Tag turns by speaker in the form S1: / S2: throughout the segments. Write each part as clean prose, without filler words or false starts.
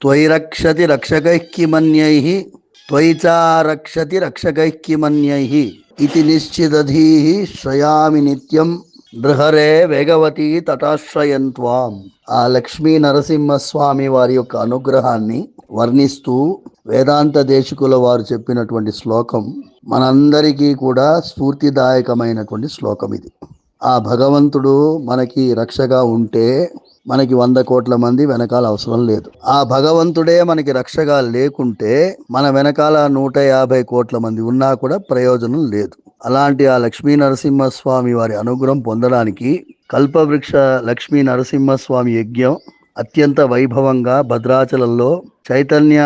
S1: త్వయి రక్షతి రక్షకైః కిమన్యైః త్వయి చ రక్షతి రక్షకైః కిమన్యైః ఇతి నిశ్చిదధీః శ్రయామి నిత్యం బృహరే వేగవతి తటాశ్రయంత్వాం. ఆ లక్ష్మీ నరసింహస్వామి వారి యొక్క అనుగ్రహాన్ని వర్ణిస్తూ వేదాంత దేశికుల వారు చెప్పినటువంటి శ్లోకం మనందరికీ కూడా స్ఫూర్తిదాయకమైనటువంటి శ్లోకం ఇది. ఆ భగవంతుడు మనకి రక్షగా ఉంటే మనకి 100 కోట్ల మంది వెనకాల అవసరం లేదు. ఆ భగవంతుడే మనకి రక్షగా లేకుంటే మన వెనకాల 150 కోట్ల మంది ఉన్నా కూడా ప్రయోజనం లేదు. అలాంటి ఆ లక్ష్మీ నరసింహస్వామి వారి అనుగ్రహం పొందడానికి కల్పవృక్ష లక్ష్మీ నరసింహస్వామి యజ్ఞం అత్యంత వైభవంగా భద్రాచలంలో చైతన్య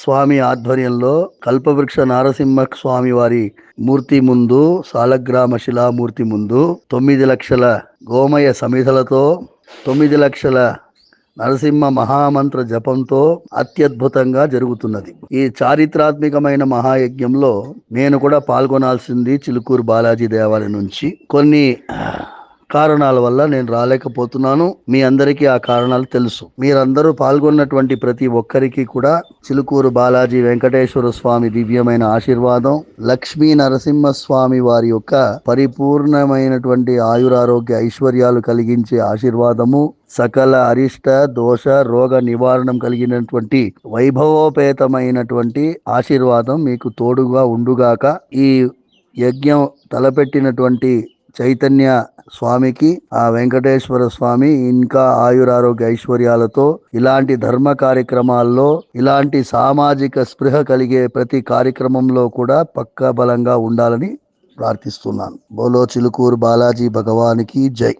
S1: స్వామి ఆధ్వర్యంలో కల్పవృక్ష నరసింహ స్వామి వారి మూర్తి ముందు, సాలగ్రామ శిలామూర్తి ముందు 9 లక్షల గోమయ సమిధలతో 9 లక్షల నరసింహ మహామంత్ర జపంతో అత్యద్భుతంగా జరుగుతున్నది. ఈ చారిత్రాత్మకమైన మహాయజ్ఞంలో నేను కూడా పాల్గొనాల్సింది చిలుకూరు బాలాజీ దేవాలయం నుంచి. కొన్ని కారణాల వల్ల నేను రాలేకపోతున్నాను. మీ అందరికీ ఆ కారణాలు తెలుసు. మీరందరూ పాల్గొన్నటువంటి ప్రతి ఒక్కరికి కూడా చిలుకూరు బాలాజీ వెంకటేశ్వర స్వామి దివ్యమైన ఆశీర్వాదం, లక్ష్మీ నరసింహస్వామి వారి యొక్క పరిపూర్ణమైనటువంటి ఆయురారోగ్య ఐశ్వర్యాలు కలిగించే ఆశీర్వాదము, సకల అరిష్ట దోష రోగ నివారణం కలిగినటువంటి వైభవోపేతమైనటువంటి ఆశీర్వాదం మీకు తోడుగా ఉండుగాక. ఈ యజ్ఞం తలపెట్టినటువంటి చైతన్య స్వామికి, ఆ వెంకటేశ్వర స్వామి ఇంకా ఆయురారోగ్య ఐశ్వర్యాలతో ఇలాంటి ధర్మ కార్యక్రమాల్లో, ఇలాంటి సామాజిక స్పృహ కలిగే ప్రతి కార్యక్రమంలో కూడా పక్కా బలంగా ఉండాలని ప్రార్థిస్తున్నాను. బోలో చిలుకూరు బాలాజీ భగవానికి జై.